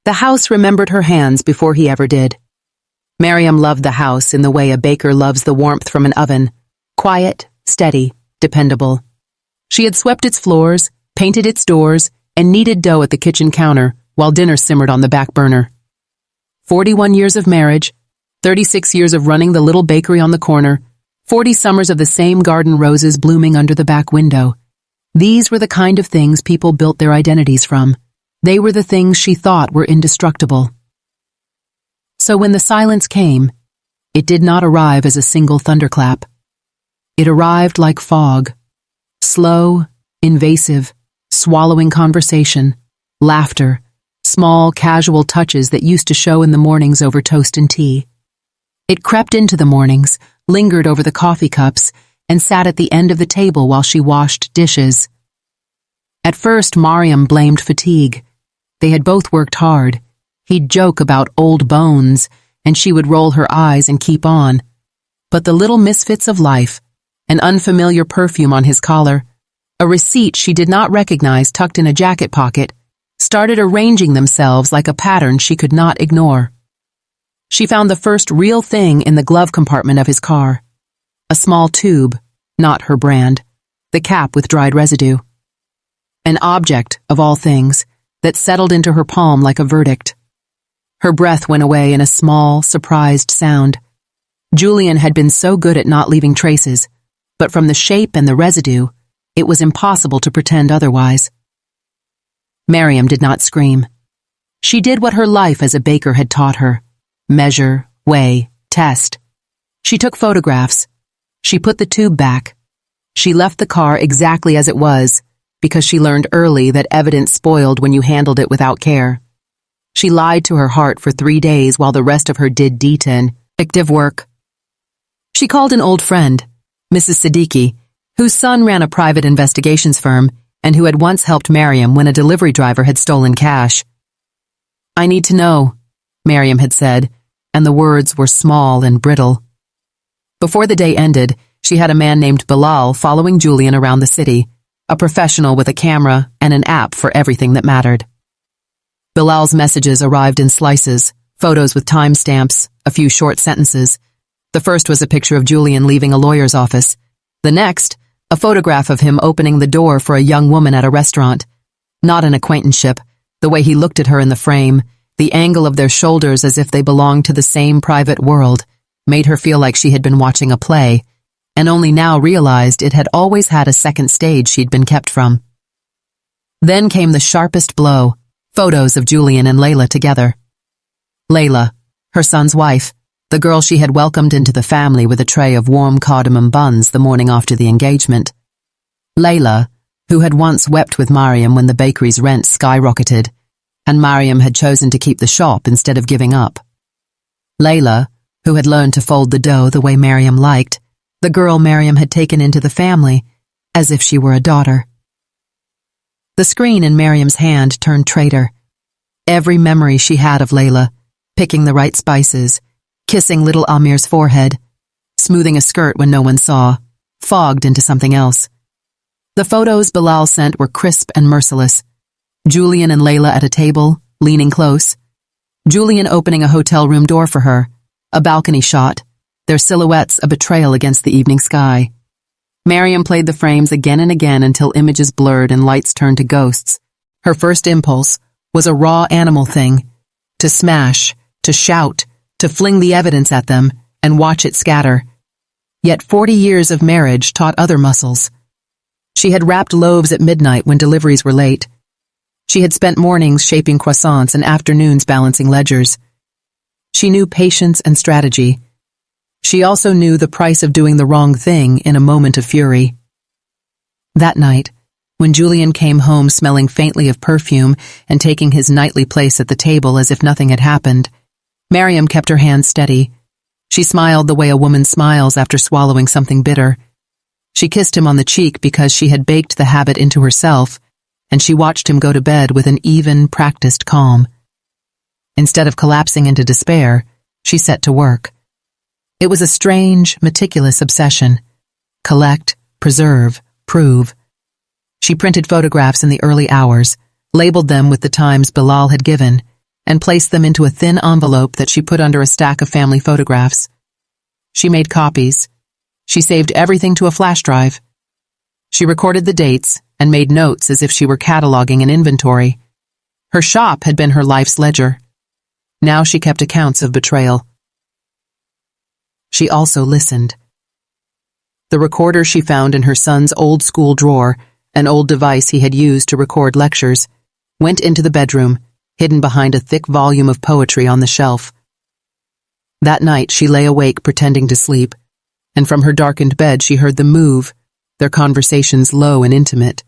The house remembered her hands before he ever did. Miriam loved the house in the way a baker loves the warmth from an oven. Quiet, steady, dependable. She had swept its floors, painted its doors, and kneaded dough at the kitchen counter while dinner simmered on the back burner. 41 years of marriage, 36 years of running the little bakery on the corner, 40 summers of the same garden roses blooming under the back window. These were the kind of things people built their identities from. They were the things she thought were indestructible. So when the silence came, it did not arrive as a single thunderclap. It arrived like fog, slow, invasive, swallowing conversation, laughter, small, casual touches that used to show in the mornings over toast and tea. It crept into the mornings, lingered over the coffee cups, and sat at the end of the table while she washed dishes. At first, Miriam blamed fatigue. They had both worked hard. He'd joke about old bones, and she would roll her eyes and keep on. But the little misfits of life, an unfamiliar perfume on his collar, a receipt she did not recognize tucked in a jacket pocket, started arranging themselves like a pattern she could not ignore. She found the first real thing in the glove compartment of his car. A small tube, not her brand, the cap with dried residue. An object, of all things, that settled into her palm like a verdict. Her breath went away in a small, surprised sound. Julian had been so good at not leaving traces, but from the shape and the residue, it was impossible to pretend otherwise. Miriam did not scream. She did what her life as a baker had taught her. Measure, weigh, test. She took photographs. She put the tube back. She left the car exactly as it was, because she learned early that evidence spoiled when you handled it without care. She lied to her heart for 3 days while the rest of her did detective work. She called an old friend, Mrs. Siddiqui, whose son ran a private investigations firm and who had once helped Miriam when a delivery driver had stolen cash. "I need to know," Miriam had said, and the words were small and brittle. Before the day ended, she had a man named Bilal following Julian around the city, a professional with a camera and an app for everything that mattered. Bilal's messages arrived in slices, photos with timestamps, a few short sentences. The first was a picture of Julian leaving a lawyer's office. The next, a photograph of him opening the door for a young woman at a restaurant. Not an acquaintanceship, the way he looked at her in the frame, the angle of their shoulders as if they belonged to the same private world, made her feel like she had been watching a play, and only now realized it had always had a second stage she'd been kept from. Then came the sharpest blow, photos of Julian and Layla together. Layla, her son's wife, the girl she had welcomed into the family with a tray of warm cardamom buns the morning after the engagement. Layla, who had once wept with Miriam when the bakery's rent skyrocketed, and Miriam had chosen to keep the shop instead of giving up. Layla, who had learned to fold the dough the way Miriam liked, the girl Miriam had taken into the family, as if she were a daughter. The screen in Miriam's hand turned traitor. Every memory she had of Layla, picking the right spices, kissing little Amir's forehead, smoothing a skirt when no one saw, fogged into something else. The photos Bilal sent were crisp and merciless. Julian and Layla at a table, leaning close. Julian opening a hotel room door for her, a balcony shot, their silhouettes a betrayal against the evening sky. Miriam played the frames again and again until images blurred and lights turned to ghosts. Her first impulse was a raw animal thing, to smash, to shout, to fling the evidence at them and watch it scatter. Yet 40 years of marriage taught other muscles. She had wrapped loaves at midnight when deliveries were late. She had spent mornings shaping croissants and afternoons balancing ledgers. She knew patience and strategy. She also knew the price of doing the wrong thing in a moment of fury. That night, when Julian came home smelling faintly of perfume and taking his nightly place at the table as if nothing had happened, Miriam kept her hand steady. She smiled the way a woman smiles after swallowing something bitter. She kissed him on the cheek because she had baked the habit into herself, and she watched him go to bed with an even, practiced calm. Instead of collapsing into despair, she set to work. It was a strange, meticulous obsession. Collect, preserve, prove. She printed photographs in the early hours, labeled them with the times Bilal had given, and placed them into a thin envelope that she put under a stack of family photographs. She made copies. She saved everything to a flash drive. She recorded the dates and made notes as if she were cataloging an inventory. Her shop had been her life's ledger. Now she kept accounts of betrayal. She also listened. The recorder she found in her son's old school drawer, an old device he had used to record lectures, went into the bedroom, hidden behind a thick volume of poetry on the shelf. That night she lay awake pretending to sleep, and from her darkened bed she heard them move, their conversations low and intimate,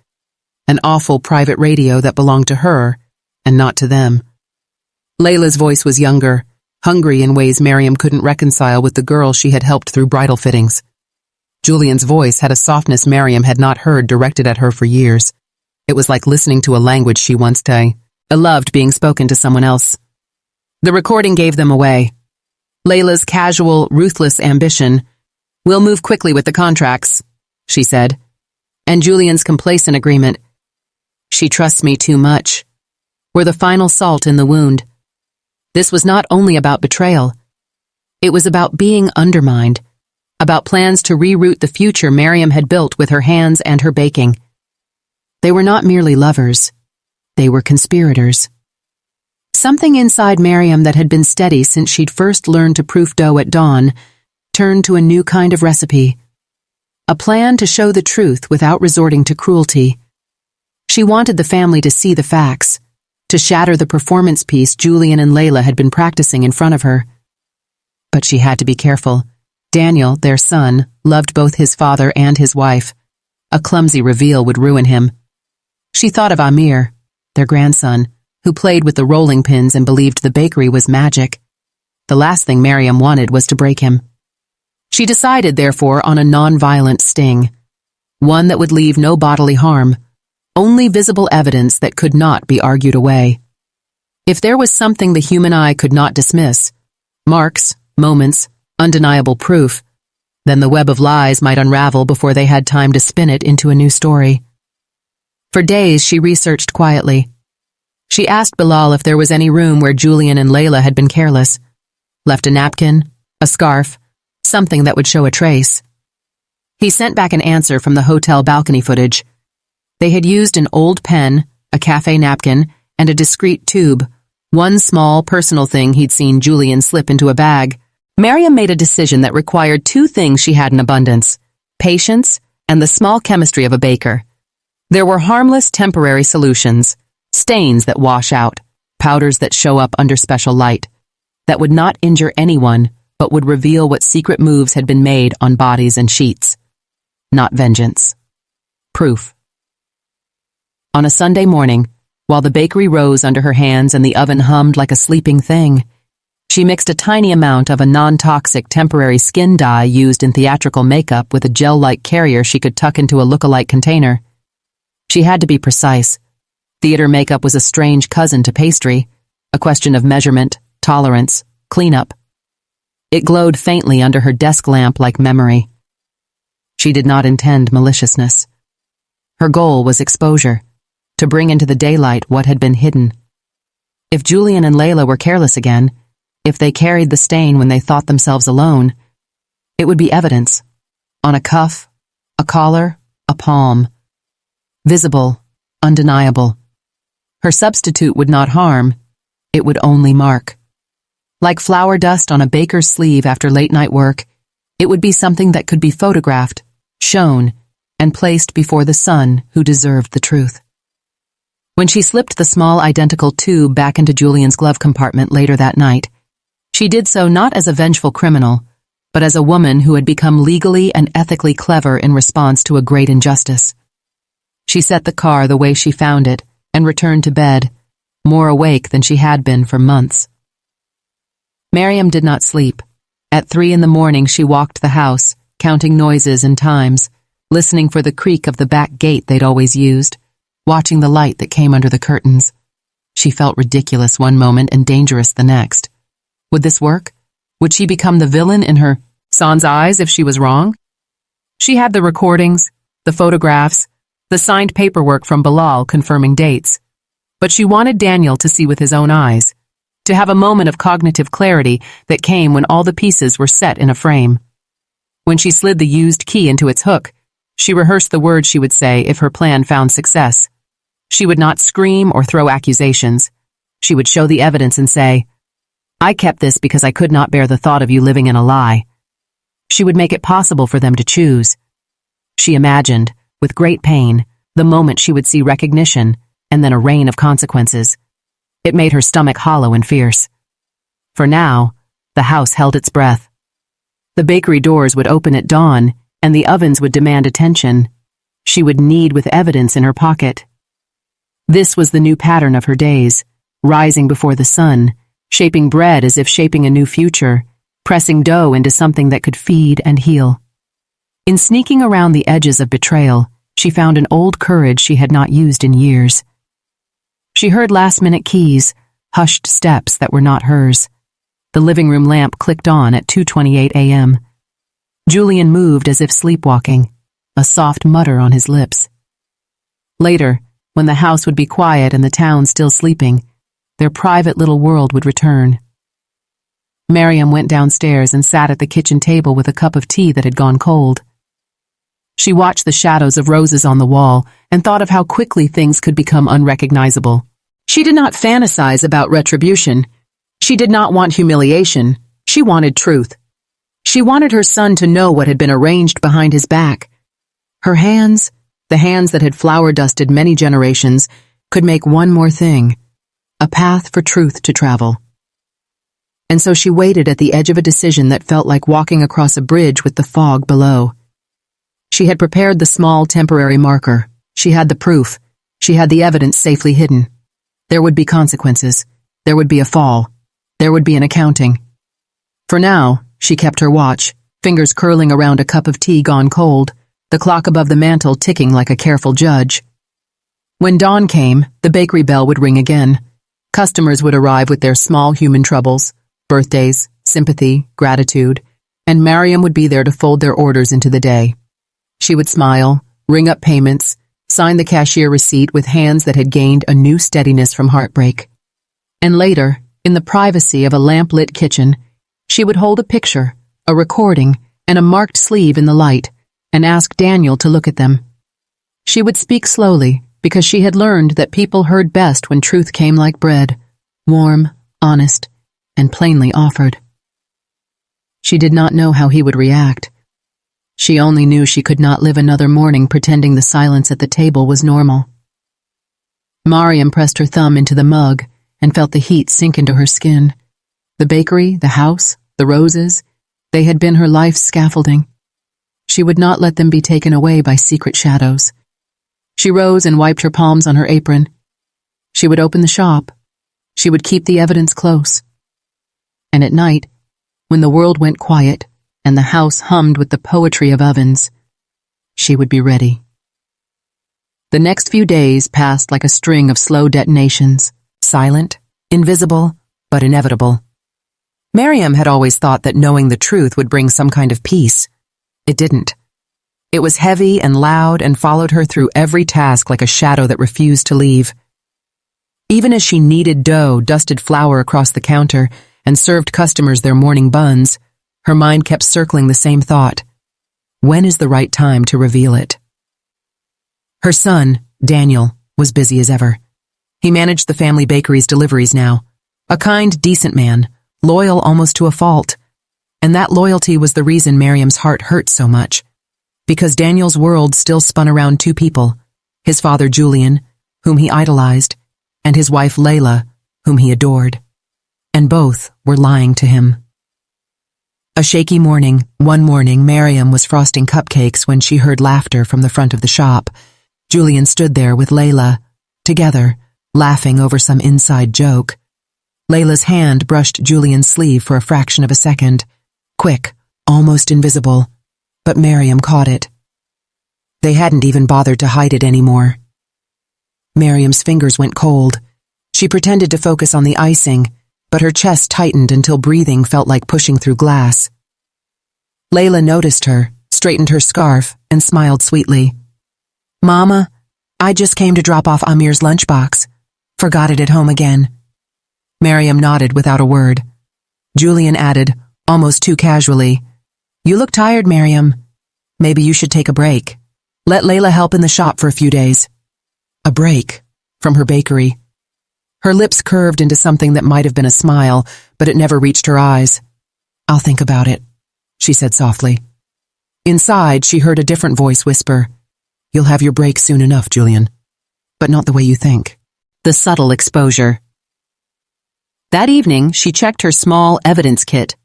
an awful private radio that belonged to her and not to them. Layla's voice was younger, hungry in ways Miriam couldn't reconcile with the girl she had helped through bridal fittings. Julian's voice had a softness Miriam had not heard directed at her for years. It was like listening to a language she once loved being spoken to someone else. The recording gave them away. Layla's casual, ruthless ambition, "We'll move quickly with the contracts," she said, and Julian's complacent agreement, "She trusts me too much," were the final salt in the wound. This was not only about betrayal. It was about being undermined, about plans to reroute the future Miriam had built with her hands and her baking. They were not merely lovers. They were conspirators. Something inside Miriam that had been steady since she'd first learned to proof dough at dawn turned to a new kind of recipe. A plan to show the truth without resorting to cruelty. She wanted the family to see the facts, to shatter the performance piece Julian and Layla had been practicing in front of her. But she had to be careful. Daniel, their son, loved both his father and his wife. A clumsy reveal would ruin him. She thought of Amir, their grandson, who played with the rolling pins and believed the bakery was magic. The last thing Miriam wanted was to break him. She decided, therefore, on a non-violent sting, one that would leave no bodily harm, only visible evidence that could not be argued away. If there was something the human eye could not dismiss, marks, moments, undeniable proof, then the web of lies might unravel before they had time to spin it into a new story. For days she researched quietly. She asked Bilal if there was any room where Julian and Layla had been careless, left a napkin, a scarf, something that would show a trace. He sent back an answer from the hotel balcony footage. They had used an old pen, a cafe napkin, and a discreet tube, one small personal thing he'd seen Julian slip into a bag. Miriam made a decision that required two things she had in abundance: patience and the small chemistry of a baker. There were harmless temporary solutions, stains that wash out, powders that show up under special light, that would not injure anyone but would reveal what secret moves had been made on bodies and sheets. Not vengeance. Proof. On a Sunday morning, while the bakery rose under her hands and the oven hummed like a sleeping thing, she mixed a tiny amount of a non-toxic temporary skin dye used in theatrical makeup with a gel-like carrier she could tuck into a look-alike container. She had to be precise. Theater makeup was a strange cousin to pastry, a question of measurement, tolerance, cleanup. It glowed faintly under her desk lamp like memory. She did not intend maliciousness. Her goal was exposure, to bring into the daylight what had been hidden. If Julian and Layla were careless again, if they carried the stain when they thought themselves alone, it would be evidence. On a cuff, a collar, a palm. Visible, undeniable. Her substitute would not harm, it would only mark. Like flour dust on a baker's sleeve after late-night work, it would be something that could be photographed, shown, and placed before the son who deserved the truth. When she slipped the small identical tube back into Julian's glove compartment later that night, she did so not as a vengeful criminal, but as a woman who had become legally and ethically clever in response to a great injustice. She set the car the way she found it and returned to bed, more awake than she had been for months. Miriam did not sleep. At 3 a.m, she walked the house, counting noises and times, listening for the creak of the back gate they'd always used, watching the light that came under the curtains. She felt ridiculous one moment and dangerous the next. Would this work? Would she become the villain in her son's eyes if she was wrong? She had the recordings, the photographs, the signed paperwork from Bilal confirming dates. But she wanted Daniel to see with his own eyes. to have a moment of cognitive clarity that came when all the pieces were set in a frame. When she slid the used key into its hook, she rehearsed the words she would say if her plan found success. She would not scream or throw accusations. She would show the evidence and say, "I kept this because I could not bear the thought of you living in a lie." She would make it possible for them to choose. She imagined, with great pain, the moment she would see recognition and then a rain of consequences. It made her stomach hollow and fierce. For now, the house held its breath. The bakery doors would open at dawn, and the ovens would demand attention. She would knead with evidence in her pocket. This was the new pattern of her days, rising before the sun, shaping bread as if shaping a new future, pressing dough into something that could feed and heal. In sneaking around the edges of betrayal, she found an old courage she had not used in years. She heard last-minute keys, hushed steps that were not hers. The living room lamp clicked on at 2:28 a.m. Julian moved as if sleepwalking, a soft mutter on his lips. Later, when the house would be quiet and the town still sleeping, their private little world would return. Miriam went downstairs and sat at the kitchen table with a cup of tea that had gone cold. She watched the shadows of roses on the wall and thought of how quickly things could become unrecognizable. She did not fantasize about retribution. She did not want humiliation. She wanted truth. She wanted her son to know what had been arranged behind his back. Her hands, the hands that had flower-dusted many generations, could make one more thing, a path for truth to travel. And so she waited at the edge of a decision that felt like walking across a bridge with the fog below. She had prepared the small temporary marker. She had the proof. She had the evidence safely hidden. There would be consequences. There would be a fall. There would be an accounting. For now, she kept her watch, fingers curling around a cup of tea gone cold, the clock above the mantel ticking like a careful judge. When dawn came, the bakery bell would ring again. Customers would arrive with their small human troubles, birthdays, sympathy, gratitude, and Miriam would be there to fold their orders into the day. She would smile, ring up payments, sign the cashier receipt with hands that had gained a new steadiness from Heartbreak. And later, in the privacy of a lamp-lit kitchen, she would hold a picture, a recording, and a marked sleeve in the light, and ask Daniel to look at them. She would speak slowly, because she had learned that people heard best when truth came like bread, warm, honest, and plainly offered. She did not know how he would react. She only knew she could not live another morning pretending the silence at the table was normal. Miriam pressed her thumb into the mug and felt the heat sink into her skin. The bakery, the house, the roses, they had been her life's scaffolding. She would not let them be taken away by secret shadows. She rose and wiped her palms on her apron. She would open the shop. She would keep the evidence close. And at night, when the world went quiet and the house hummed with the poetry of ovens, she would be ready. The next few days passed like a string of slow detonations, silent, invisible, but inevitable. Miriam had always thought that knowing the truth would bring some kind of peace. It didn't. It was heavy and loud and followed her through every task like a shadow that refused to leave. Even as she kneaded dough, dusted flour across the counter, and served customers their morning buns, her mind kept circling the same thought. When is the right time to reveal it? Her son, Daniel, was busy as ever. He managed the family bakery's deliveries now. A kind, decent man, loyal almost to a fault. And that loyalty was the reason Miriam's heart hurt so much. Because Daniel's world still spun around two people, his father Julian, whom he idolized, and his wife Layla, whom he adored. And both were lying to him. A shaky morning, one morning, Miriam was frosting cupcakes when she heard laughter from the front of the shop. Julian stood there with Layla, together, laughing over some inside joke. Layla's hand brushed Julian's sleeve for a fraction of a second. Quick, almost invisible, but Miriam caught it. They hadn't even bothered to hide it anymore. Miriam's fingers went cold. She pretended to focus on the icing, but her chest tightened until breathing felt like pushing through glass. Layla noticed her, straightened her scarf, and smiled sweetly. "Mama, I just came to drop off Amir's lunchbox. Forgot it at home again." Miriam nodded without a word. Julian added, almost too casually, "You look tired, Miriam. Maybe you should take a break. Let Layla help in the shop for a few days." A break from her bakery. Her lips curved into something that might have been a smile, but it never reached her eyes. "I'll think about it," she said softly. Inside, she heard a different voice whisper, "You'll have your break soon enough, Julian. But not the way you think." The subtle exposure. That evening, she checked her small evidence kit.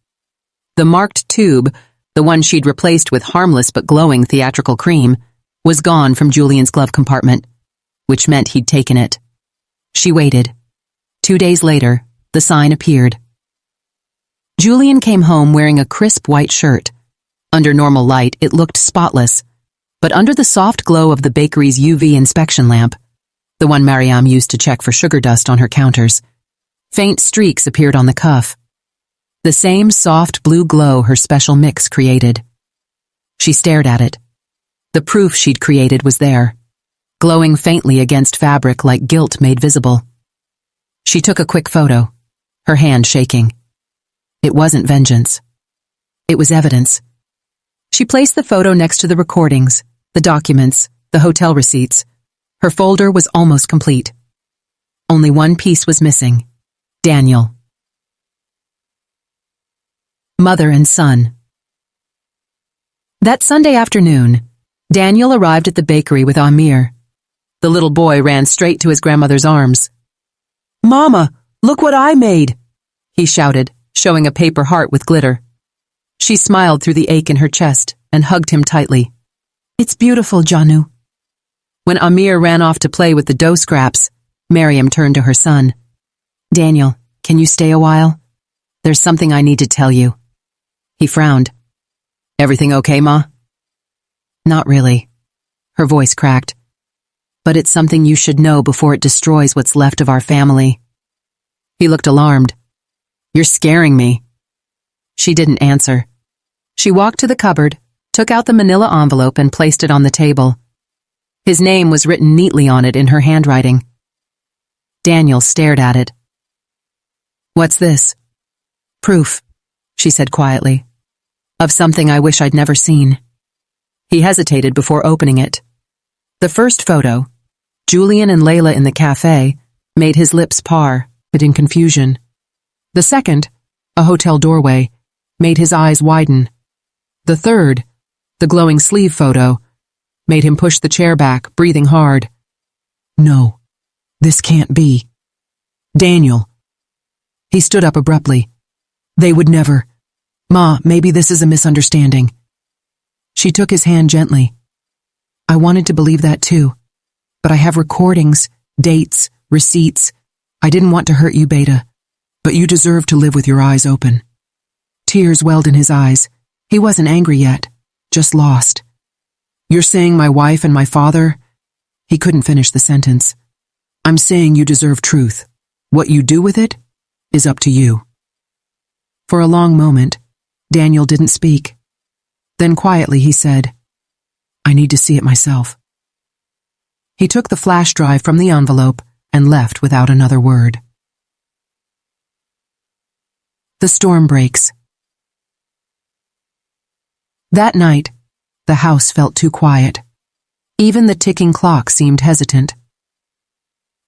The marked tube, the one she'd replaced with harmless but glowing theatrical cream, was gone from Julian's glove compartment, which meant he'd taken it. She waited. 2 days later, the sign appeared. Julian came home wearing a crisp white shirt. Under normal light, it looked spotless, but under the soft glow of the bakery's UV inspection lamp, the one Miriam used to check for sugar dust on her counters, faint streaks appeared on the cuff. The same soft blue glow her special mix created. She stared at it. The proof she'd created was there, glowing faintly against fabric like guilt made visible. She took a quick photo, her hand shaking. It wasn't vengeance. It was evidence. She placed the photo next to the recordings, the documents, the hotel receipts. Her folder was almost complete. Only one piece was missing: Daniel. Mother and son. That Sunday afternoon, Daniel arrived at the bakery with Amir. The little boy ran straight to his grandmother's arms. "Mama, look what I made!" he shouted, showing a paper heart with glitter. She smiled through the ache in her chest and hugged him tightly. "It's beautiful, Janu." When Amir ran off to play with the dough scraps, Miriam turned to her son. "Daniel, can you stay a while? There's something I need to tell you." He frowned. "Everything okay, Ma?" "Not really." Her voice cracked. "But it's something you should know before it destroys what's left of our family." He looked alarmed. "You're scaring me." She didn't answer. She walked to the cupboard, took out the manila envelope and placed it on the table. His name was written neatly on it in her handwriting. Daniel stared at it. "What's this?" "Proof," she said quietly, "of something I wish I'd never seen." He hesitated before opening it. The first photo, Julian and Layla in the cafe, made his lips par, but in confusion. The second, a hotel doorway, made his eyes widen. The third, the glowing sleeve photo, made him push the chair back, breathing hard. "No, this can't be. Daniel." He stood up abruptly. "They would never. Ma, maybe this is a misunderstanding." She took his hand gently. "I wanted to believe that too, but I have recordings, dates, receipts. I didn't want to hurt you, Beta, but you deserve to live with your eyes open." Tears welled in his eyes. He wasn't angry yet, just lost. "You're saying my wife and my father?" He couldn't finish the sentence. "I'm saying you deserve truth. What you do with it is up to you." For a long moment, Daniel didn't speak. Then quietly he said, "I need to see it myself." He took the flash drive from the envelope and left without another word. The storm breaks. That night, the house felt too quiet. Even the ticking clock seemed hesitant.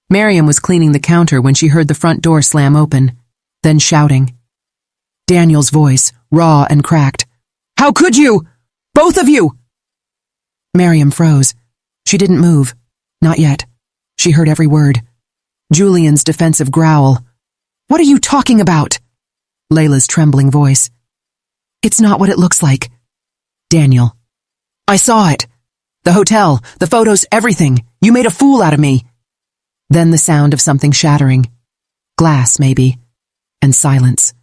Miriam was cleaning the counter when she heard the front door slam open, then shouting. Daniel's voice, raw and cracked. "How could you? Both of you!" Miriam froze. She didn't move. Not yet. She heard every word. Julian's defensive growl. "What are you talking about?" Layla's trembling voice. "It's not what it looks like." Daniel. "I saw it. The hotel, the photos, everything. You made a fool out of me." Then the sound of something shattering. Glass, maybe. And silence.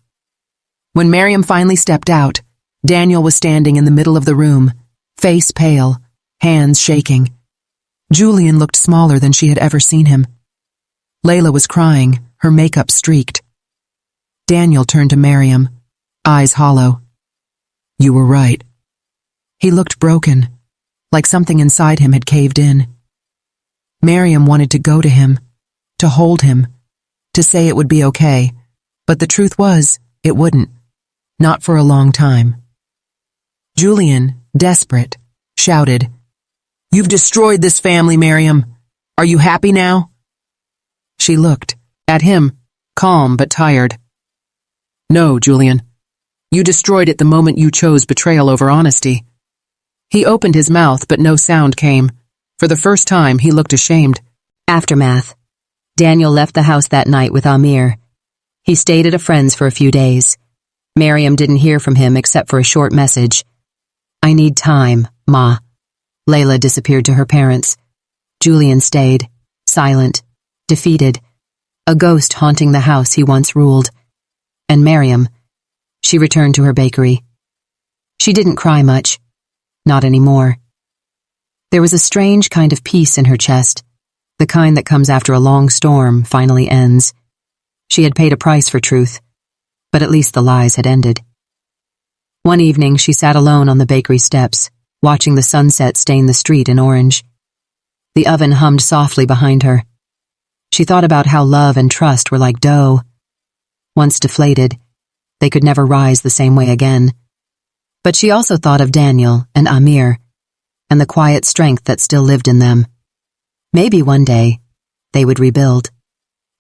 When Miriam finally stepped out, Daniel was standing in the middle of the room, face pale, hands shaking. Julian looked smaller than she had ever seen him. Layla was crying, her makeup streaked. Daniel turned to Miriam, eyes hollow. "You were right." He looked broken, like something inside him had caved in. Miriam wanted to go to him, to hold him, to say it would be okay, But the truth was, it wouldn't. Not for a long time. Julian, desperate, shouted, "You've destroyed this family, Miriam. Are you happy now?" She looked at him, calm but tired. "No, Julian. You destroyed it the moment you chose betrayal over honesty." He opened his mouth, but no sound came. For the first time, he looked ashamed. Aftermath. Daniel left the house that night with Amir. He stayed at a friend's for a few days. Miriam didn't hear from him except for a short message. "I need time, Ma." Layla disappeared to her parents. Julian stayed, silent, defeated, a ghost haunting the house he once ruled. And Miriam, she returned to her bakery. She didn't cry much. Not anymore. There was a strange kind of peace in her chest, the kind that comes after a long storm finally ends. She had paid a price for truth, but at least the lies had ended. One evening, she sat alone on the bakery steps, watching the sunset stain the street in orange. The oven hummed softly behind her. She thought about how love and trust were like dough. Once deflated, they could never rise the same way again. But she also thought of Daniel and Amir, and the quiet strength that still lived in them. Maybe one day, they would rebuild.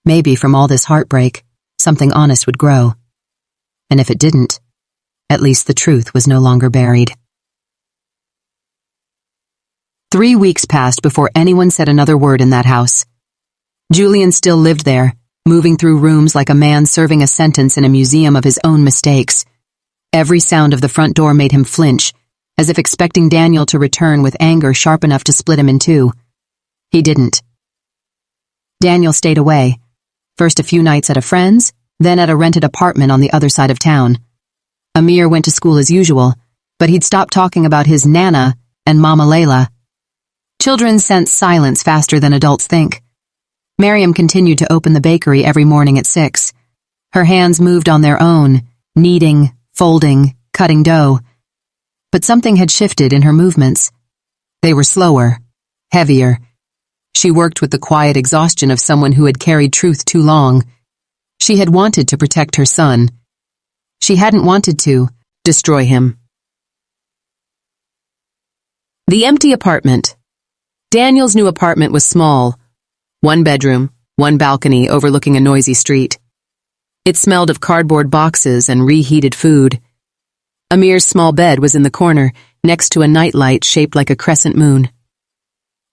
Maybe from all this heartbreak, something honest would grow. And if it didn't, at least the truth was no longer buried. 3 weeks passed before anyone said another word in that house. Julian still lived there, moving through rooms like a man serving a sentence in a museum of his own mistakes. Every sound of the front door made him flinch, as if expecting Daniel to return with anger sharp enough to split him in two. He didn't. Daniel stayed away, first a few nights at a friend's, then at a rented apartment on the other side of town. Amir went to school as usual, but he'd stopped talking about his Nana and Mama Layla. Children sense silence faster than adults think. Miriam continued to open the bakery every morning at 6. Her hands moved on their own, kneading, folding, cutting dough. But something had shifted in her movements. They were slower, heavier. She worked with the quiet exhaustion of someone who had carried truth too long. She had wanted to protect her son. She hadn't wanted to destroy him. The empty apartment. Daniel's new apartment was small. 1 bedroom, 1 balcony overlooking a noisy street. It smelled of cardboard boxes and reheated food. Amir's small bed was in the corner, next to a nightlight shaped like a crescent moon.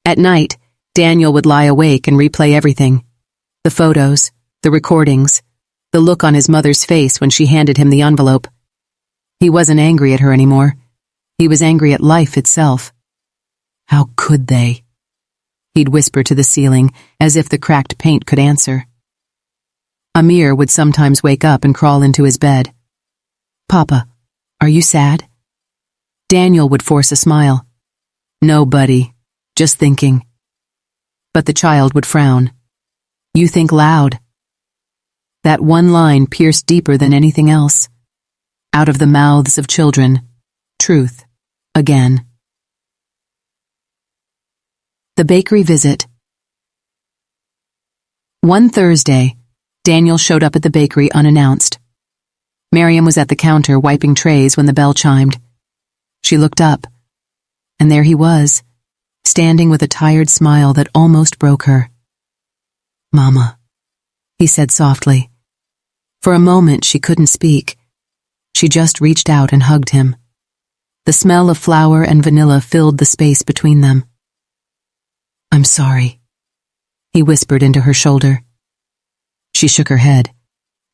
At night, Daniel would lie awake and replay everything. The photos, the recordings, the look on his mother's face when she handed him the envelope. He wasn't angry at her anymore. He was angry at life itself. How could they? He'd whisper to the ceiling, as if the cracked paint could answer. Amir would sometimes wake up and crawl into his bed. "Papa, are you sad?" Daniel would force a smile. "No, buddy, just thinking." But the child would frown. "You think loud." That one line pierced deeper than anything else. Out of the mouths of children, truth, again. The bakery visit. One Thursday, Daniel showed up at the bakery unannounced. Miriam was at the counter wiping trays when the bell chimed. She looked up, and there he was, standing with a tired smile that almost broke her. "Mama," he said softly. For a moment she couldn't speak. She just reached out and hugged him. The smell of flour and vanilla filled the space between them. "I'm sorry," he whispered into her shoulder. She shook her head.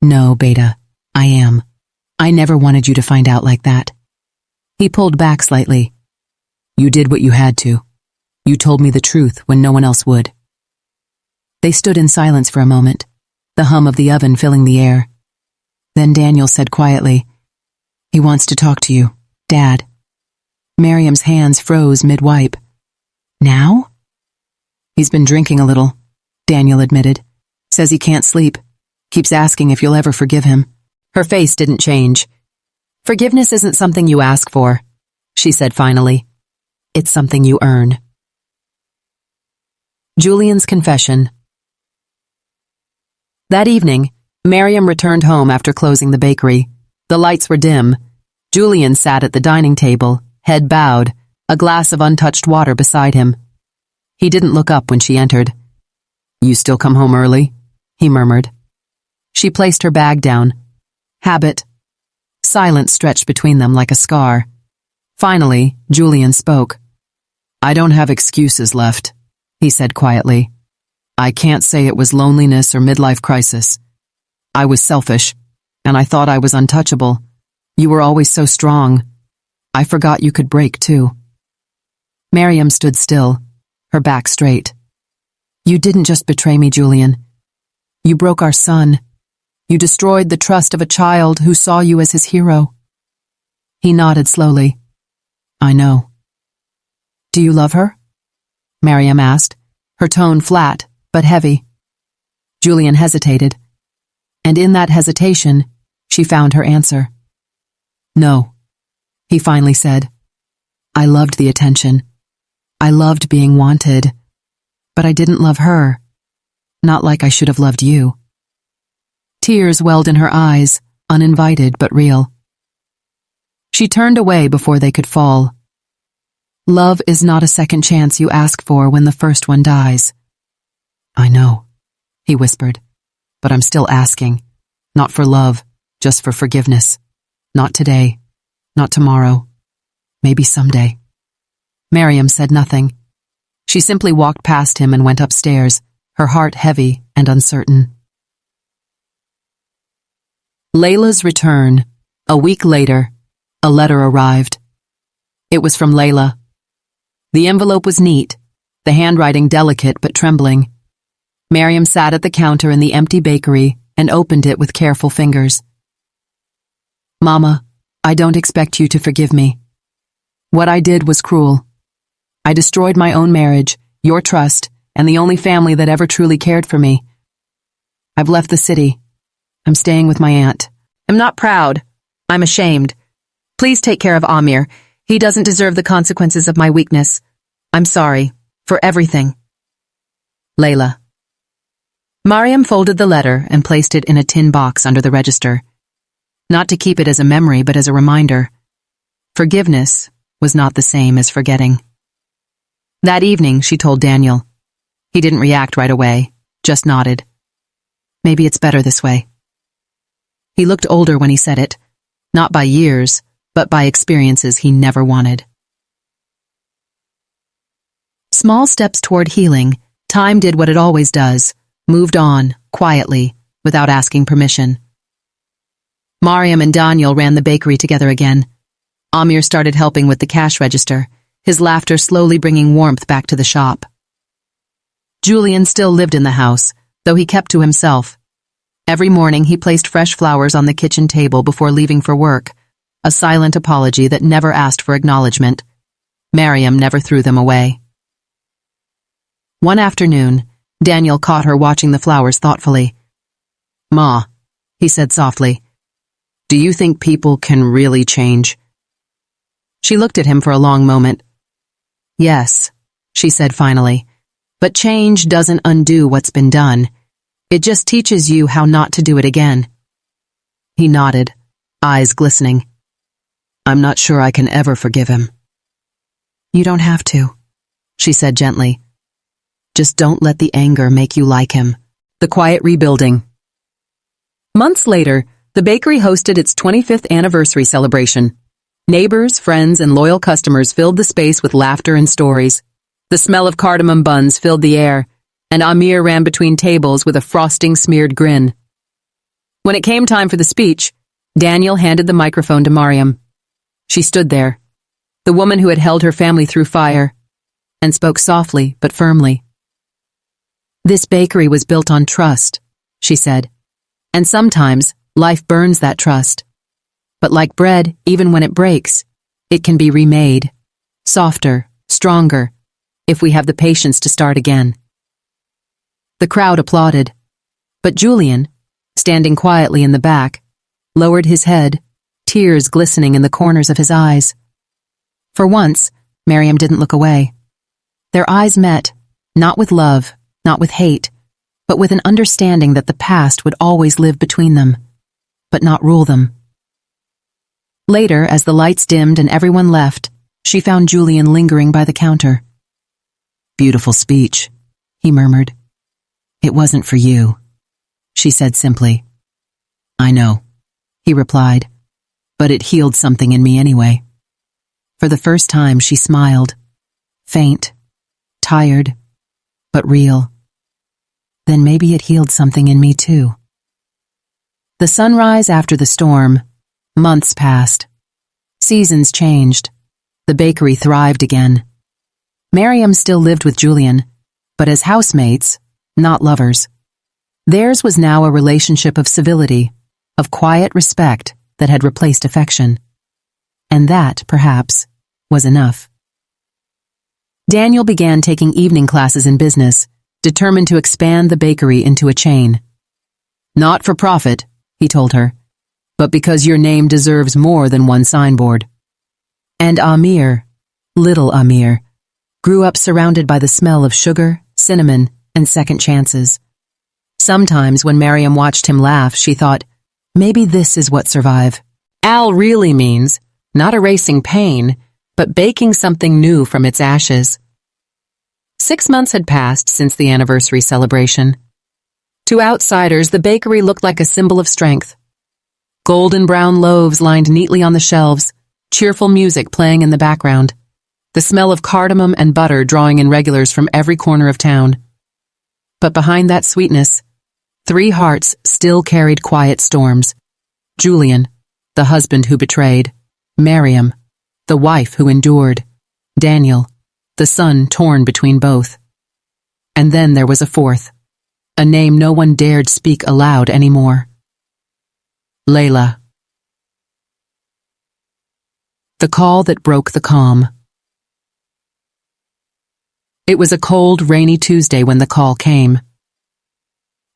"No, Beta, I am. I never wanted you to find out like that." He pulled back slightly. "You did what you had to. You told me the truth when no one else would." They stood in silence for a moment, the hum of the oven filling the air. Then Daniel said quietly, "He wants to talk to you, Dad." Miriam's hands froze mid-wipe. "Now?" "He's been drinking a little," Daniel admitted. "Says he can't sleep. Keeps asking if you'll ever forgive him." Her face didn't change. "Forgiveness isn't something you ask for," she said finally. "It's something you earn." Julian's confession. That evening, Miriam returned home after closing the bakery. The lights were dim. Julian sat at the dining table, head bowed, a glass of untouched water beside him. He didn't look up when she entered. "You still come home early?" he murmured. She placed her bag down. Habit. Silence stretched between them like a scar. Finally, Julian spoke. "I don't have excuses left," he said quietly. "I can't say it was loneliness or midlife crisis. I was selfish, and I thought I was untouchable. You were always so strong. I forgot you could break, too." Miriam stood still, her back straight. "You didn't just betray me, Julian. You broke our son. You destroyed the trust of a child who saw you as his hero." He nodded slowly. "I know." "Do you love her?" Miriam asked, her tone flat but heavy. Julian hesitated, and in that hesitation, she found her answer. "No," he finally said. "I loved the attention. I loved being wanted, but I didn't love her, not like I should have loved you." Tears welled in her eyes, uninvited but real. She turned away before they could fall. Love is not a second chance you ask for when the first one dies. "I know," he whispered, "but I'm still asking. Not for love, just for forgiveness. Not today, not tomorrow, maybe someday." Miriam said nothing. She simply walked past him and went upstairs, her heart heavy and uncertain. Layla's return. A week later, a letter arrived. It was from Layla. The envelope was neat, the handwriting delicate but trembling. Miriam sat at the counter in the empty bakery and opened it with careful fingers. "Mama, I don't expect you to forgive me. What I did was cruel. I destroyed my own marriage, your trust, and the only family that ever truly cared for me. I've left the city. I'm staying with my aunt. I'm not proud. I'm ashamed. Please take care of Amir. He doesn't deserve the consequences of my weakness. I'm sorry. For everything. Layla." Mariam folded the letter and placed it in a tin box under the register. Not to keep it as a memory, but as a reminder. Forgiveness was not the same as forgetting. That evening, she told Daniel. He didn't react right away, just nodded. "Maybe it's better this way." He looked older when he said it, not by years, but by experiences he never wanted. Small steps toward healing, time did what it always does, moved on, quietly, without asking permission. Mariam and Daniel ran the bakery together again. Amir started helping with the cash register, his laughter slowly bringing warmth back to the shop. Julian still lived in the house, though he kept to himself. Every morning he placed fresh flowers on the kitchen table before leaving for work, a silent apology that never asked for acknowledgement. Mariam never threw them away. One afternoon, Daniel caught her watching the flowers thoughtfully. "Ma," he said softly, "do you think people can really change?" She looked at him for a long moment. "Yes," she said finally, "but change doesn't undo what's been done. It just teaches you how not to do it again." He nodded, eyes glistening. "I'm not sure I can ever forgive him." "You don't have to," she said gently. "Just don't let the anger make you like him." The quiet rebuilding. Months later, the bakery hosted its 25th anniversary celebration. Neighbors, friends, and loyal customers filled the space with laughter and stories. The smell of cardamom buns filled the air, and Amir ran between tables with a frosting-smeared grin. When it came time for the speech, Daniel handed the microphone to Mariam. She stood there, the woman who had held her family through fire, and spoke softly but firmly. "This bakery was built on trust," she said, "and sometimes life burns that trust. But like bread, even when it breaks, it can be remade, softer, stronger, if we have the patience to start again." The crowd applauded, but Julian, standing quietly in the back, lowered his head, tears glistening in the corners of his eyes. For once, Mariam didn't look away. Their eyes met, not with love, not with hate, but with an understanding that the past would always live between them, but not rule them. Later, as the lights dimmed and everyone left, she found Julian lingering by the counter. "Beautiful speech," he murmured. "It wasn't for you," she said simply. "I know," he replied, "but it healed something in me anyway." For the first time, she smiled, faint, tired, but real. Then maybe it healed something in me too. The sunrise after the storm, months passed. Seasons changed. The bakery thrived again. Miriam still lived with Julian, but as housemates, not lovers. Theirs was now a relationship of civility, of quiet respect that had replaced affection. And that, perhaps, was enough. Daniel began taking evening classes in business, determined to expand the bakery into a chain. "Not for profit," he told her, "but because your name deserves more than one signboard." And Amir, little Amir, grew up surrounded by the smell of sugar, cinnamon, and second chances. Sometimes when Miriam watched him laugh, she thought, maybe this is what survive. Al really means not erasing pain, but baking something new from its ashes. 6 months had passed since the anniversary celebration. To outsiders, the bakery looked like a symbol of strength. Golden brown loaves lined neatly on the shelves, cheerful music playing in the background, the smell of cardamom and butter drawing in regulars from every corner of town. But behind that sweetness, 3 hearts still carried quiet storms. Julian, the husband who betrayed; Miriam, the wife who endured; Daniel, the son torn between both. And then there was a 4th, a name no one dared speak aloud anymore. Layla. The call that broke the calm. It was a cold, rainy Tuesday when the call came.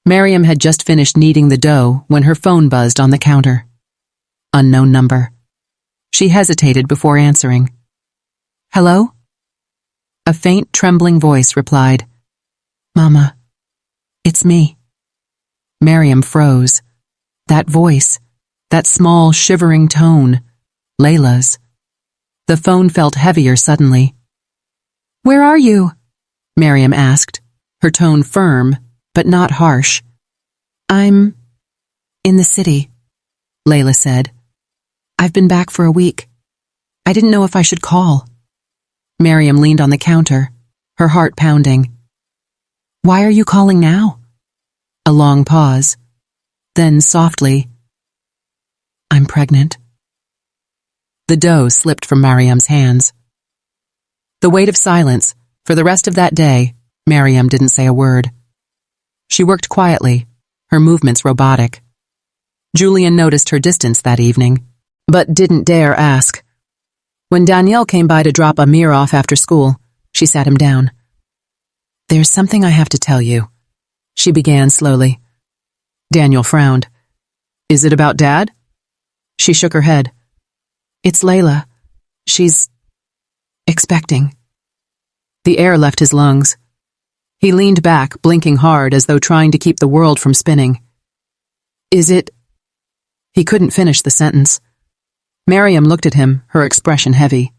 Miriam had just finished kneading the dough when her phone buzzed on the counter. Unknown number. She hesitated before answering. "Hello?" A faint, trembling voice replied, "Mama, it's me." Miriam froze. That voice, that small, shivering tone, Layla's. The phone felt heavier suddenly. "Where are you?" Miriam asked, her tone firm, but not harsh. "I'm in the city," Layla said. "I've been back for a week. I didn't know if I should call." Miriam leaned on the counter, her heart pounding. "Why are you calling now?" A long pause. Then softly, "I'm pregnant." The dough slipped from Miriam's hands. The weight of silence. For the rest of that day, Miriam didn't say a word. She worked quietly, her movements robotic. Julian noticed her distance that evening, but didn't dare ask. When Danielle came by to drop Amir off after school, she sat him down. "There's something I have to tell you," she began slowly. Daniel frowned. "Is it about Dad?" She shook her head. "It's Layla. She's expecting." The air left his lungs. He leaned back, blinking hard as though trying to keep the world from spinning. "Is it—" He couldn't finish the sentence. Miriam looked at him, her expression heavy.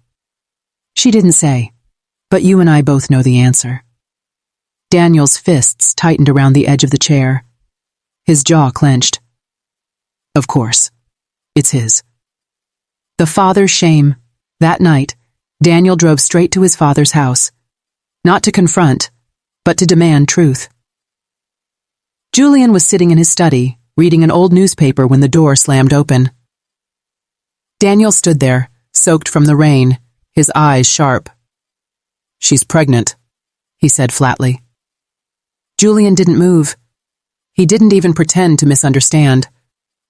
"She didn't say, but you and I both know the answer." Daniel's fists tightened around the edge of the chair. His jaw clenched. "Of course. It's his." The father's shame. That night, Daniel drove straight to his father's house. Not to confront, but to demand truth. Julian was sitting in his study, reading an old newspaper when the door slammed open. Daniel stood there, soaked from the rain, his eyes sharp. "She's pregnant," he said flatly. Julian didn't move. He didn't even pretend to misunderstand.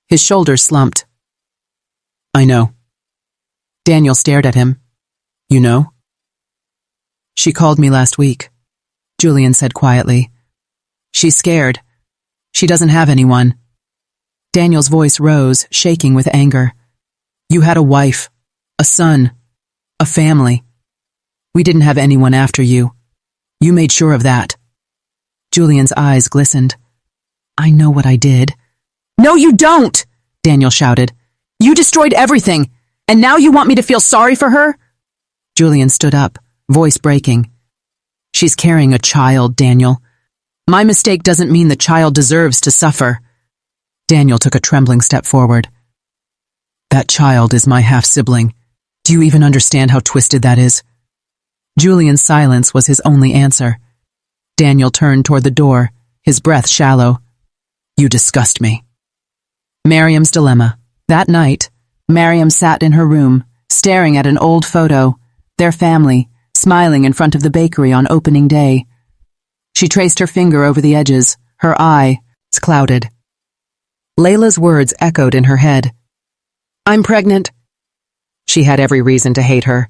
His shoulders slumped. "I know." Daniel stared at him. "You know?" "She called me last week," Julian said quietly. "She's scared. She doesn't have anyone." Daniel's voice rose, shaking with anger. "You had a wife, a son, a family. We didn't have anyone after you. You made sure of that." Julian's eyes glistened. I know what I did. No, you don't, Daniel shouted. You destroyed everything, and now you want me to feel sorry for her? Julian stood up, voice breaking. She's carrying a child, Daniel. My mistake doesn't mean the child deserves to suffer. Daniel took a trembling step forward. That child is my half-sibling. Do you even understand how twisted that is? Julian's silence was his only answer. Daniel turned toward the door, his breath shallow. You disgust me. Miriam's dilemma. That night, Miriam sat in her room, staring at an old photo, their family, smiling in front of the bakery on opening day. She traced her finger over the edges, her eyes clouded. Layla's words echoed in her head. I'm pregnant. She had every reason to hate her.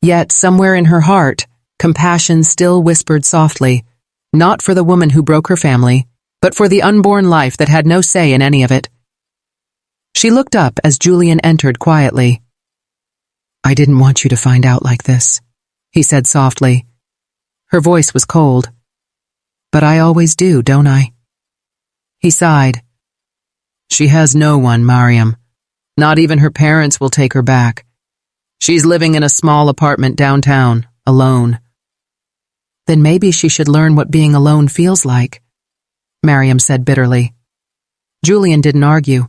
Yet, somewhere in her heart, compassion still whispered softly, not for the woman who broke her family, but for the unborn life that had no say in any of it. She looked up as Julian entered quietly. I didn't want you to find out like this, he said softly. Her voice was cold. But I always do, don't I? He sighed. She has no one, Miriam. Not even her parents will take her back. She's living in a small apartment downtown, alone. Then maybe she should learn what being alone feels like, Miriam said bitterly. Julian didn't argue.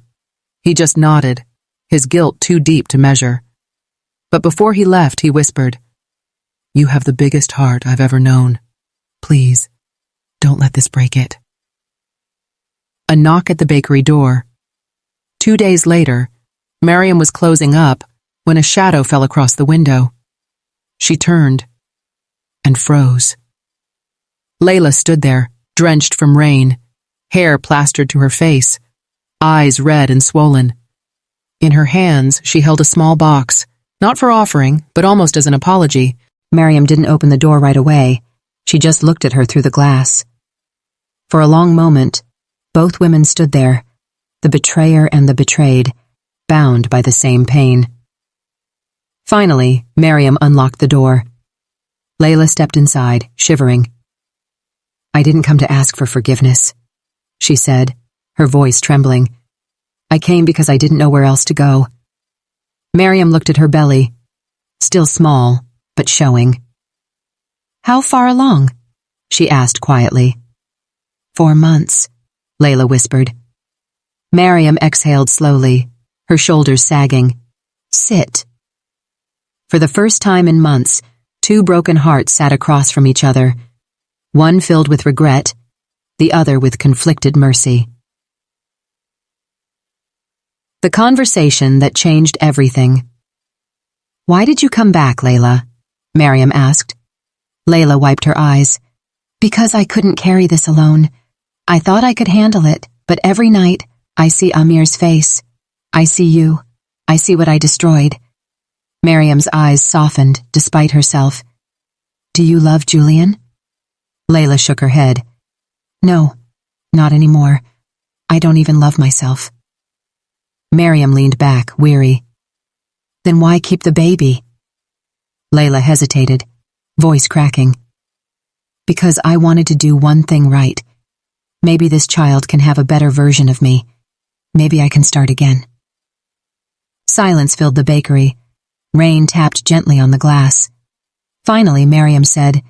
He just nodded, his guilt too deep to measure. But before he left, he whispered, You have the biggest heart I've ever known. Please, don't let this break it. A knock at the bakery door. 2 days later, Miriam was closing up when a shadow fell across the window. She turned and froze. Layla stood there, drenched from rain, hair plastered to her face, eyes red and swollen. In her hands, she held a small box, not for offering, but almost as an apology. Miriam didn't open the door right away. She just looked at her through the glass. For a long moment, both women stood there, the betrayer and the betrayed, bound by the same pain. Finally, Miriam unlocked the door. Layla stepped inside, shivering. I didn't come to ask for forgiveness, she said, her voice trembling. I came because I didn't know where else to go. Miriam looked at her belly, still small, but showing. How far along? She asked quietly. 4 months, Layla whispered. Miriam exhaled slowly, her shoulders sagging. Sit. For the first time in months, 2 broken hearts sat across from each other, one filled with regret, the other with conflicted mercy. The conversation that changed everything. Why did you come back, Layla? Miriam asked. Layla wiped her eyes. Because I couldn't carry this alone. I thought I could handle it, but every night I see Amir's face. I see you. I see what I destroyed. Miriam's eyes softened despite herself. Do you love Julian? Layla shook her head. No, not anymore. I don't even love myself. Miriam leaned back, weary. Then why keep the baby? Layla hesitated, voice cracking. Because I wanted to do one thing right. Maybe this child can have a better version of me. Maybe I can start again. Silence filled the bakery. Rain tapped gently on the glass. Finally, Miriam said,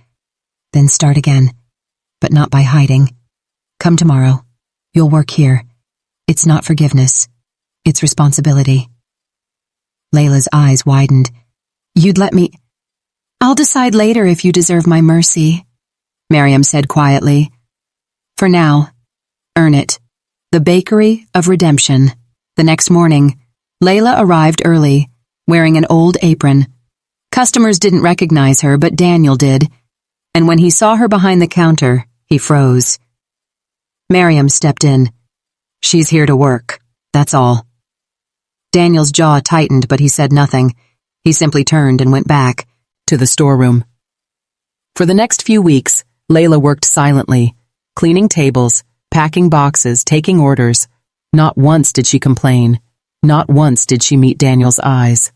Then start again, but not by hiding. Come tomorrow. You'll work here. It's not forgiveness. It's responsibility. Layla's eyes widened. You'd let me... I'll decide later if you deserve my mercy, Miriam said quietly. For now, earn it. The Bakery of Redemption. The next morning, Layla arrived early, wearing an old apron. Customers didn't recognize her, but Daniel did, and when he saw her behind the counter, he froze. Miriam stepped in. She's here to work, that's all. Daniel's jaw tightened, but he said nothing. He simply turned and went back to the storeroom. For the next few weeks, Layla worked silently, cleaning tables, packing boxes, taking orders. Not once did she complain. Not once did she meet Daniel's eyes.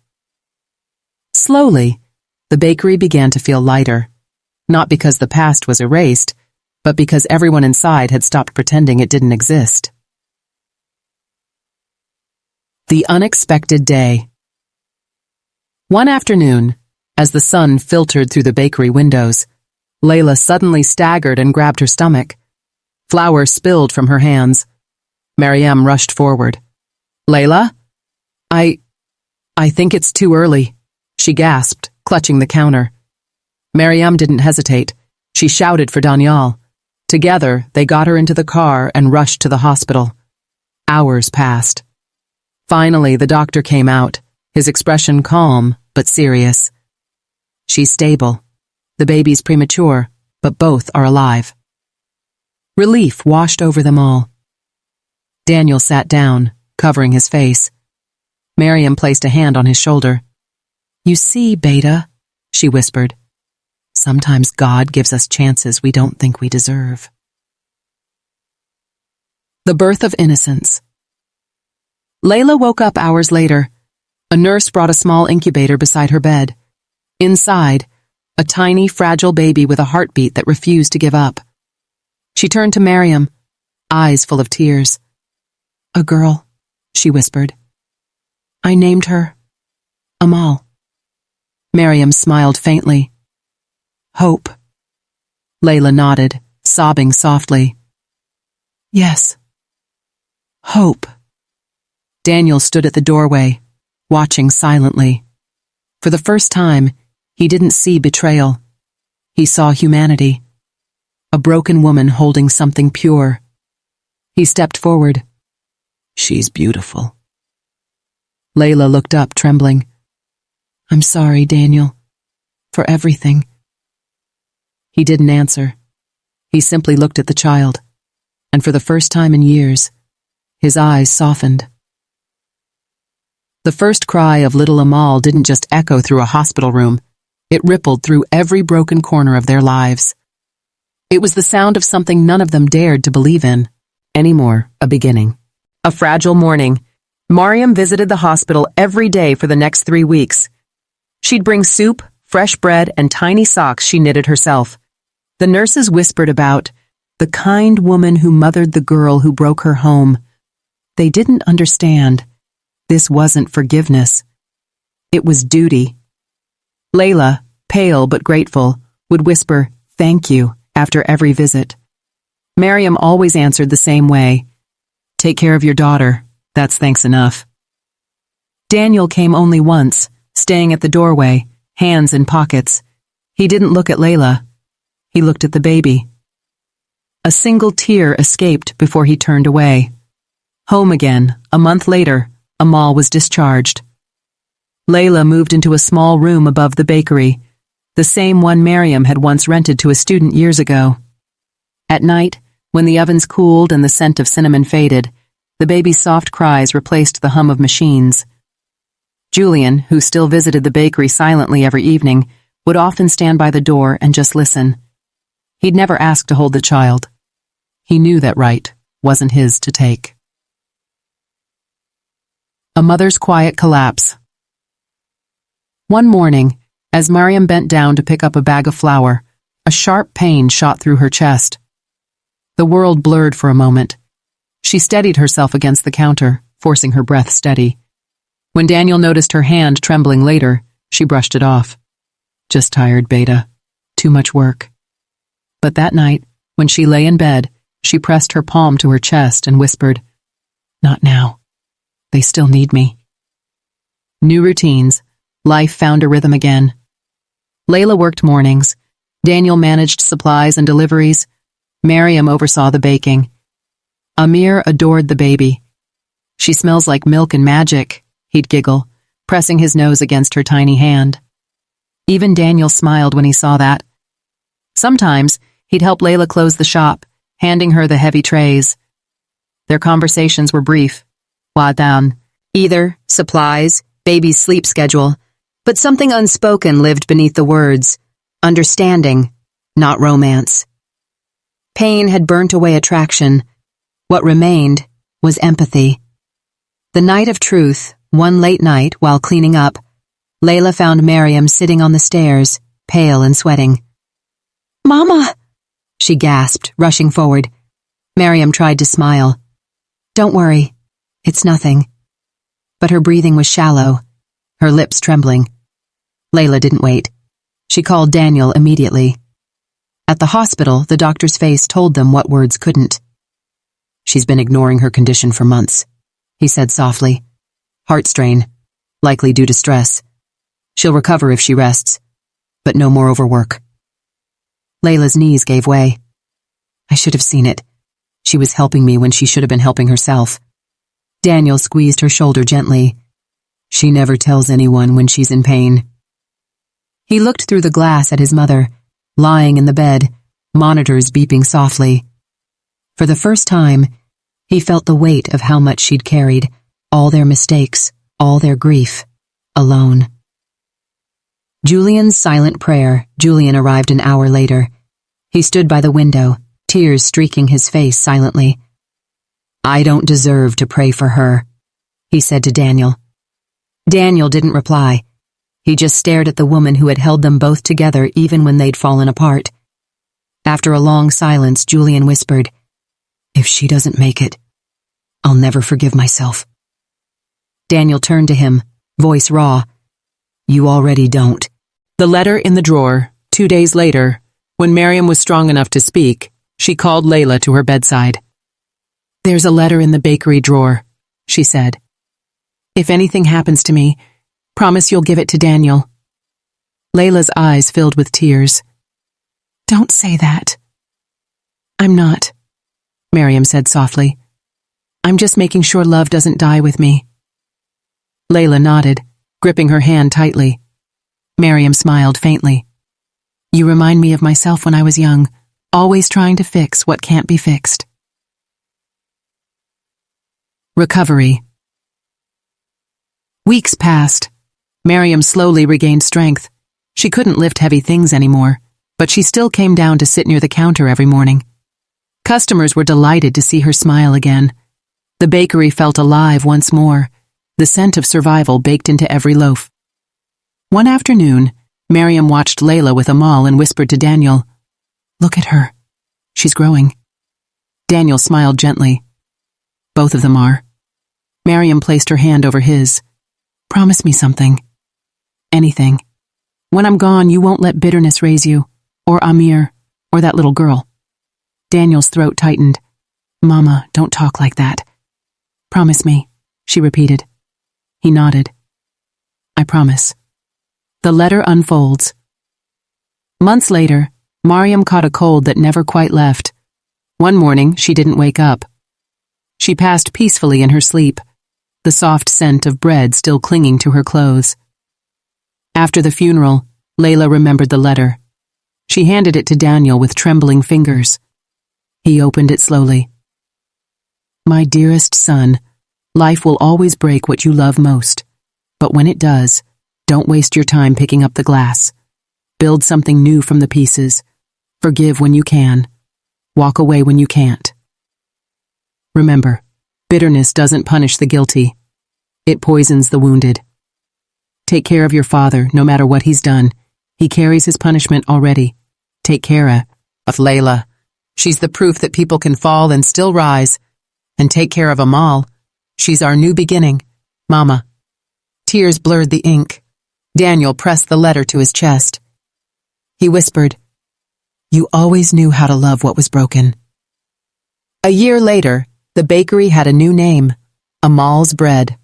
Slowly, the bakery began to feel lighter. Not because the past was erased, but because everyone inside had stopped pretending it didn't exist. The unexpected day. One afternoon, as the sun filtered through the bakery windows, Layla suddenly staggered and grabbed her stomach. Flour spilled from her hands. Maryam rushed forward. "Layla? I think it's too early," she gasped, clutching the counter. Maryam didn't hesitate. She shouted for Daniel. Together, they got her into the car and rushed to the hospital. Hours passed. Finally, the doctor came out, his expression calm but serious. "She's stable. The baby's premature, but both are alive." Relief washed over them all. Daniel sat down, covering his face. Maryam placed a hand on his shoulder. "You see, Beta," she whispered, "sometimes God gives us chances we don't think we deserve." The birth of innocence. Layla woke up hours later. A nurse brought a small incubator beside her bed. Inside, a tiny, fragile baby with a heartbeat that refused to give up. She turned to Maryam, eyes full of tears. "A girl," she whispered. "I named her Amal." Maryam smiled faintly. "Hope." Layla nodded, sobbing softly. "Yes. Hope." Daniel stood at the doorway, watching silently. For the first time, he didn't see betrayal. He saw humanity. A broken woman holding something pure. He stepped forward. "She's beautiful." Layla looked up, trembling. "I'm sorry, Daniel, for everything." He didn't answer. He simply looked at the child, and for the first time in years, his eyes softened. The first cry of little Amal didn't just echo through a hospital room. It rippled through every broken corner of their lives. It was the sound of something none of them dared to believe in anymore, a beginning. A fragile morning, Maryam visited the hospital every day for the next 3 weeks. She'd bring soup, fresh bread, and tiny socks she knitted herself. The nurses whispered about the kind woman who mothered the girl who broke her home. They didn't understand. This wasn't forgiveness. It was duty. Layla, pale but grateful, would whisper, "Thank you," after every visit. Maryam always answered the same way. "Take care of your daughter. That's thanks enough." Daniel came only once, staying at the doorway, hands in pockets. He didn't look at Layla. He looked at the baby. A single tear escaped before he turned away. Home again, a month later, Amal was discharged. Layla moved into a small room above the bakery, the same one Maryam had once rented to a student years ago. At night, when the ovens cooled and the scent of cinnamon faded, the baby's soft cries replaced the hum of machines. Julian, who still visited the bakery silently every evening, would often stand by the door and just listen. He'd never ask to hold the child. He knew that right wasn't his to take. A mother's quiet collapse. One morning, as Maryam bent down to pick up a bag of flour, a sharp pain shot through her chest. The world blurred for a moment. She steadied herself against the counter, forcing her breath steady. When Daniel noticed her hand trembling later, she brushed it off. "Just tired, Beta. Too much work." But that night, when she lay in bed, she pressed her palm to her chest and whispered, "Not now. They still need me." New routines. Life found a rhythm again. Layla worked mornings. Daniel managed supplies and deliveries. Maryam oversaw the baking. Amir adored the baby. "She smells like milk and magic," he'd giggle, pressing his nose against her tiny hand. Even Daniel smiled when he saw that. Sometimes, he'd help Layla close the shop, handing her the heavy trays. Their conversations were brief. Wadan, either, supplies, baby's sleep schedule, but something unspoken lived beneath the words. Understanding, not romance. Pain had burnt away attraction. What remained was empathy. The night of truth, one late night while cleaning up, Layla found Maryam sitting on the stairs, pale and sweating. "Mama!" she gasped, rushing forward. Miriam tried to smile. Don't worry, it's nothing. But her breathing was shallow, her lips trembling. Layla didn't wait. She called Daniel immediately. At the hospital, the doctor's face told them what words couldn't. She's been ignoring her condition for months, he said softly. Heart strain, likely due to stress. She'll recover if she rests, but no more overwork. Layla's knees gave way. I should have seen it. She was helping me when she should have been helping herself. Daniel squeezed her shoulder gently. She never tells anyone when she's in pain. He looked through the glass at his mother, lying in the bed, monitors beeping softly. For the first time, he felt the weight of how much she'd carried, all their mistakes, all their grief, alone. Julian's silent prayer. Julian arrived an hour later. He stood by the window, tears streaking his face silently. I don't deserve to pray for her, he said to Daniel. Daniel didn't reply. He just stared at the woman who had held them both together even when they'd fallen apart. After a long silence, Julian whispered, If she doesn't make it, I'll never forgive myself. Daniel turned to him, voice raw. You already don't. The letter in the drawer. 2 days later, when Miriam was strong enough to speak, she called Layla to her bedside. There's a letter in the bakery drawer, she said. If anything happens to me, promise you'll give it to Daniel. Layla's eyes filled with tears. Don't say that. I'm not, Miriam said softly. I'm just making sure love doesn't die with me. Layla nodded, gripping her hand tightly. Miriam smiled faintly. You remind me of myself when I was young, always trying to fix what can't be fixed. Recovery. Weeks passed. Miriam slowly regained strength. She couldn't lift heavy things anymore, but she still came down to sit near the counter every morning. Customers were delighted to see her smile again. The bakery felt alive once more, the scent of survival baked into every loaf. One afternoon, Miriam watched Layla with Amal and whispered to Daniel, Look at her. She's growing. Daniel smiled gently. Both of them are. Miriam placed her hand over his. Promise me something. Anything. When I'm gone, you won't let bitterness raise you, or Amir, or that little girl. Daniel's throat tightened. Mama, don't talk like that. Promise me, she repeated. He nodded. I promise. The letter unfolds. Months later, Miriam caught a cold that never quite left. One morning, she didn't wake up. She passed peacefully in her sleep, the soft scent of bread still clinging to her clothes. After the funeral, Layla remembered the letter. She handed it to Daniel with trembling fingers. He opened it slowly. My dearest son, life will always break what you love most. But when it does, don't waste your time picking up the glass. Build something new from the pieces. Forgive when you can. Walk away when you can't. Remember, bitterness doesn't punish the guilty. It poisons the wounded. Take care of your father, no matter what he's done. He carries his punishment already. Take care of Layla. She's the proof that people can fall and still rise. And take care of Amal. She's our new beginning. Mama. Tears blurred the ink. Daniel pressed the letter to his chest. He whispered, You always knew how to love what was broken. A year later, the bakery had a new name, Amal's Bread.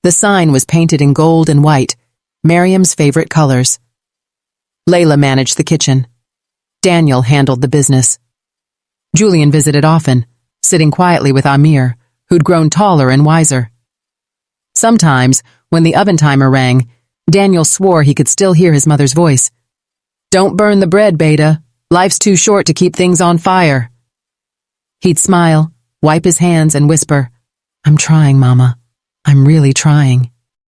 The sign was painted in gold and white, Miriam's favorite colors. Layla managed the kitchen. Daniel handled the business. Julian visited often, sitting quietly with Amir, who'd grown taller and wiser. Sometimes, when the oven timer rang, Daniel swore he could still hear his mother's voice. Don't burn the bread, Beta. Life's too short to keep things on fire. He'd smile, wipe his hands, and whisper, I'm trying, Mama. I'm really trying.